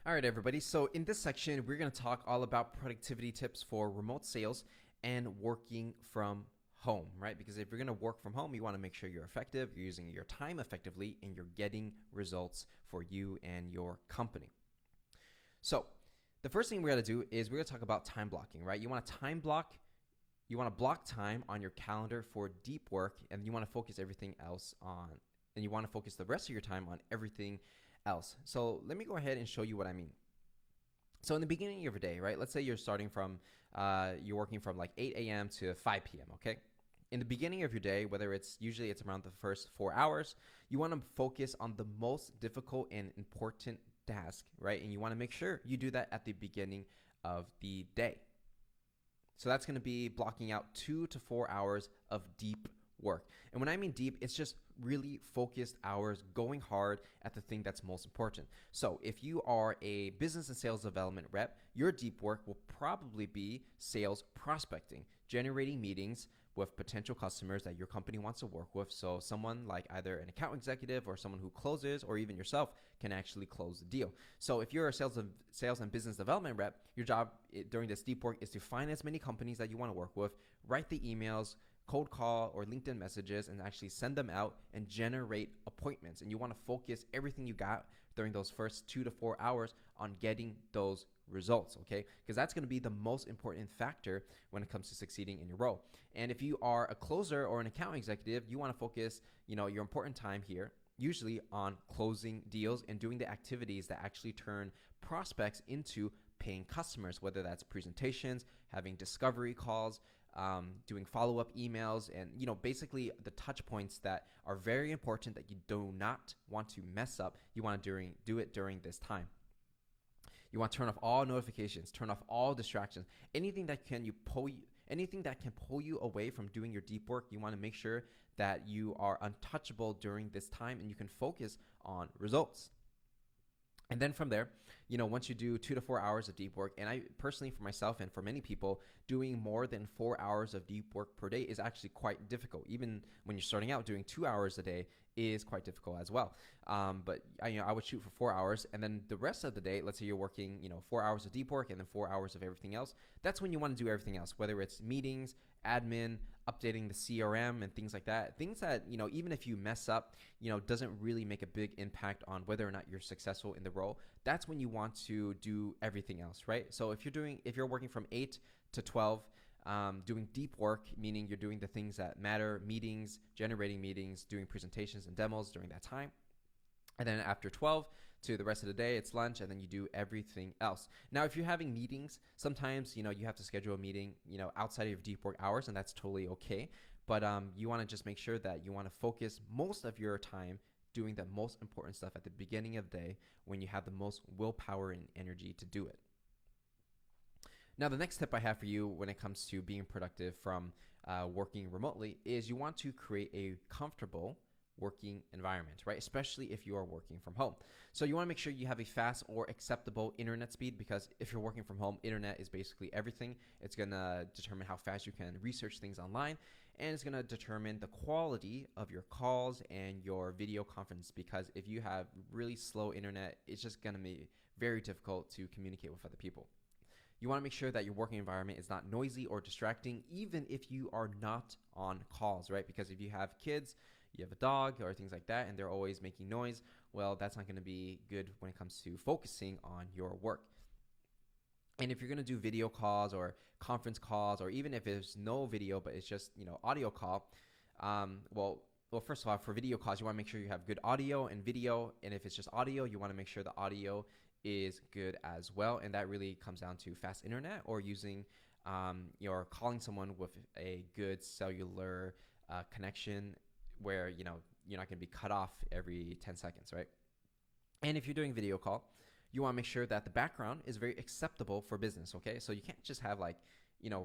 All right, everybody. So in this section, we're going to talk all about productivity tips for remote sales and working from home, right? Because if you're going to work from home, you want to make sure you're effective, you're using your time effectively, and you're getting results for you and your company. So the first thing we're going to do is we're going to talk about time blocking, right? You want to time block. You want to block time on your calendar for deep work, and you want to focus everything else on, and you want to focus the rest of your time on everything else. So let me go ahead and show you what I mean. So in the beginning of your day, right? Let's say you're starting from, you're working from like 8 a.m. to 5 p.m., okay? In the beginning of your day, whether it's usually it's around the first 4 hours, you want to focus on the most difficult and important task, right? And you want to make sure you do that at the beginning of the day. So that's going to be blocking out 2 to 4 hours of deep work. And when I mean deep, it's just really focused hours going hard at the thing that's most important. So if you are a business and sales development rep, your deep work will probably be sales prospecting, generating meetings with potential customers that your company wants to work with. So someone like either an account executive or someone who closes, or even yourself, can actually close the deal. So if you're a sales and business development rep, your job during this deep work is to find as many companies that you want to work with, write the emails, cold call or LinkedIn messages, and actually send them out and generate appointments. And you want to focus everything you got during those first 2 to 4 hours on getting those results, okay? Because that's going to be the most important factor when it comes to succeeding in your role. And if you are a closer or an account executive, you want to focus, your important time here usually on closing deals and doing the activities that actually turn prospects into paying customers, whether that's presentations, having discovery calls, doing follow-up emails, and basically the touch points that are very important that you do not want to mess up. You want to do it during this time. You want to turn off all notifications, turn off all distractions, anything that can pull you away from doing your deep work. You want to make sure that you are untouchable during this time and you can focus on results. And then from there, once you do 2 to 4 hours of deep work, and I personally, for myself and for many people, doing more than 4 hours of deep work per day is actually quite difficult. Even when you're starting out, doing 2 hours a day is quite difficult as well. But I would shoot for 4 hours, and then the rest of the day, let's say you're working, 4 hours of deep work and then 4 hours of everything else. That's when you want to do everything else, whether it's meetings, admin, updating the CRM, and things like that. Things that, even if you mess up, doesn't really make a big impact on whether or not you're successful in the role. That's when you want to do everything else, right? So if you're working from 8 to 12, doing deep work, meaning you're doing the things that matter, meetings, generating meetings, doing presentations and demos during that time. And then after 12 to the rest of the day, it's lunch, and then you do everything else. Now, if you're having meetings, sometimes, you have to schedule a meeting, outside of your deep work hours, and that's totally okay. But you want to just make sure that you want to focus most of your time doing the most important stuff at the beginning of the day when you have the most willpower and energy to do it. Now, the next tip I have for you when it comes to being productive from working remotely is you want to create a comfortable working environment, right? Especially if you are working from home. So you want to make sure you have a fast or acceptable internet speed, because if you're working from home, internet is basically everything. It's going to determine how fast you can research things online, and it's going to determine the quality of your calls and your video conference, because if you have really slow internet, it's just going to be very difficult to communicate with other people. You want to make sure that your working environment is not noisy or distracting, even if you are not on calls, right? Because if you have kids, you have a dog or things like that, and they're always making noise, well, that's not going to be good when it comes to focusing on your work. And if you're going to do video calls or conference calls, or even if there's no video, but it's just, audio call, well, first of all, for video calls, you want to make sure you have good audio and video. And if it's just audio, you want to make sure the audio is good as well. And that really comes down to fast internet, or using, you're calling someone with a good cellular connection where, you're not going to be cut off every 10 seconds, right? And if you're doing video call, you want to make sure that the background is very acceptable for business, okay? So you can't just have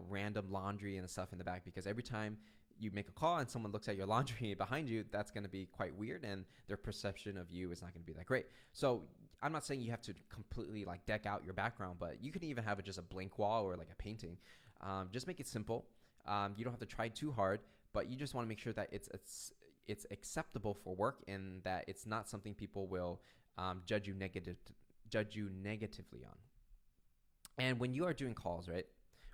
random laundry and stuff in the back, because every time you make a call and someone looks at your laundry behind you, that's going to be quite weird, and their perception of you is not going to be that great. So I'm not saying you have to completely deck out your background, but you can even have just a blank wall or a painting. Just make it simple. You don't have to try too hard, but you just want to make sure that it's acceptable for work, and that it's not something people will judge you judge you negatively on. And when you are doing calls, right,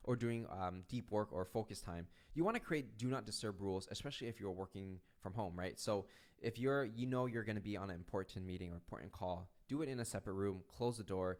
or doing deep work or focus time, you want to create do not disturb rules, especially if you're working from home, right? So if you're going to be on an important meeting or important call, do it in a separate room, close the door,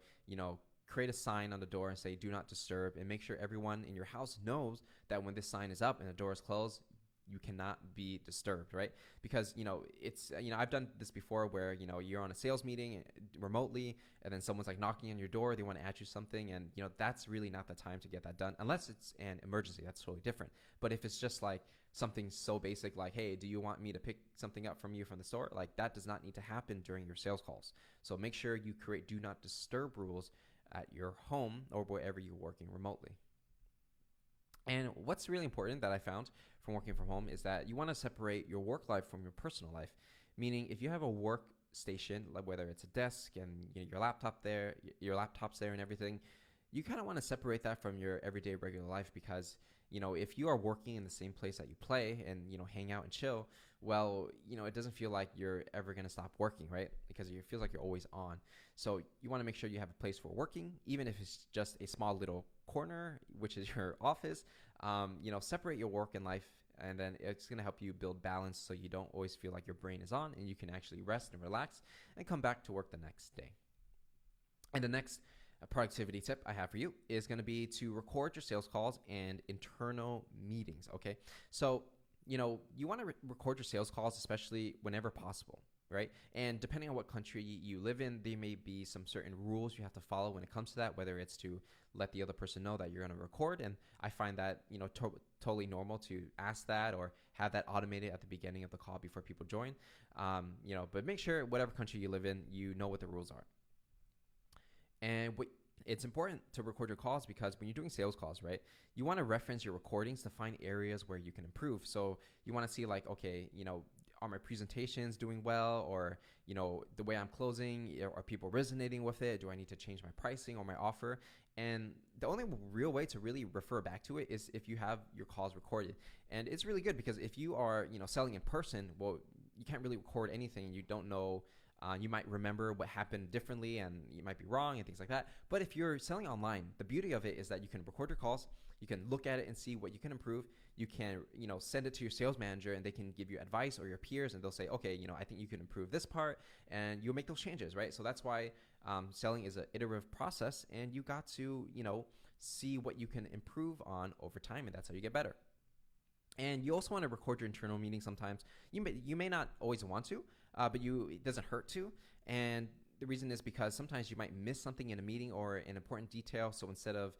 create a sign on the door and say do not disturb, and make sure everyone in your house knows that when this sign is up and the door is closed, you cannot be disturbed, right? Because it's I've done this before where you're on a sales meeting remotely, and then someone's like knocking on your door, they want to ask you something, and that's really not the time to get that done unless it's an emergency. That's totally different. But if it's just like something so basic like, hey, do you want me to pick something up from you from the store, like that does not need to happen during your sales calls. So make sure you create do not disturb rules at your home or wherever you're working remotely. And what's really important that I found from working from home is that you want to separate your work life from your personal life. Meaning, if you have a workstation, like whether it's a desk and your laptop's there and everything, you kind of want to separate that from your everyday regular life, because if you are working in the same place that you play and hang out and chill, well, it doesn't feel like you're ever going to stop working, right? Because it feels like you're always on. So you want to make sure you have a place for working, even if it's just a small little corner, which is your office. Separate your work and life, and then it's going to help you build balance so you don't always feel like your brain is on, and you can actually rest and relax and come back to work the next day. And the next productivity tip I have for you is going to be to record your sales calls and internal meetings, okay? So, you want to record your sales calls, especially whenever possible, right? And depending on what country you live in, there may be some certain rules you have to follow when it comes to that, whether it's to let the other person know that you're going to record. And I find that, totally normal to ask that or have that automated at the beginning of the call before people join. But make sure whatever country you live in, you know what the rules are. And it's important to record your calls because when you're doing sales calls, right, you want to reference your recordings to find areas where you can improve. So you want to see like, okay, are my presentations doing well, or the way I'm closing, are people resonating with it? Do I need to change my pricing or my offer? And the only real way to really refer back to it is if you have your calls recorded. And it's really good because if you are selling in person, well, you can't really record anything. You don't know. You might remember what happened differently and you might be wrong and things like that. But if you're selling online, the beauty of it is that you can record your calls, you can look at it and see what you can improve. You can, send it to your sales manager and they can give you advice, or your peers, and they'll say, okay, I think you can improve this part, and you'll make those changes, right? So that's why selling is an iterative process, and you got to, see what you can improve on over time, and that's how you get better. And you also want to record your internal meetings sometimes. You may not always want to, but it doesn't hurt to. And the reason is because sometimes you might miss something in a meeting or an important detail. So instead of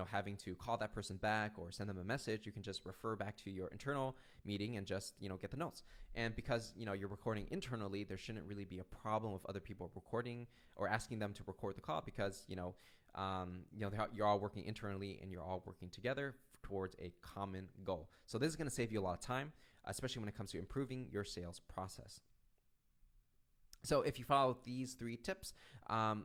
having to call that person back or send them a message, you can just refer back to your internal meeting and just get the notes. And because you're recording internally, there shouldn't really be a problem with other people recording or asking them to record the call, because you're all working internally and you're all working together towards a common goal. So this is going to save you a lot of time, especially when it comes to improving your sales process. So if you follow these 3 tips, I'm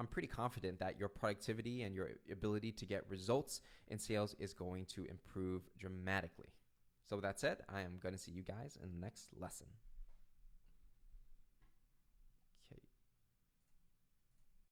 pretty confident that your productivity and your ability to get results in sales is going to improve dramatically. So with that said, I am going to see you guys in the next lesson.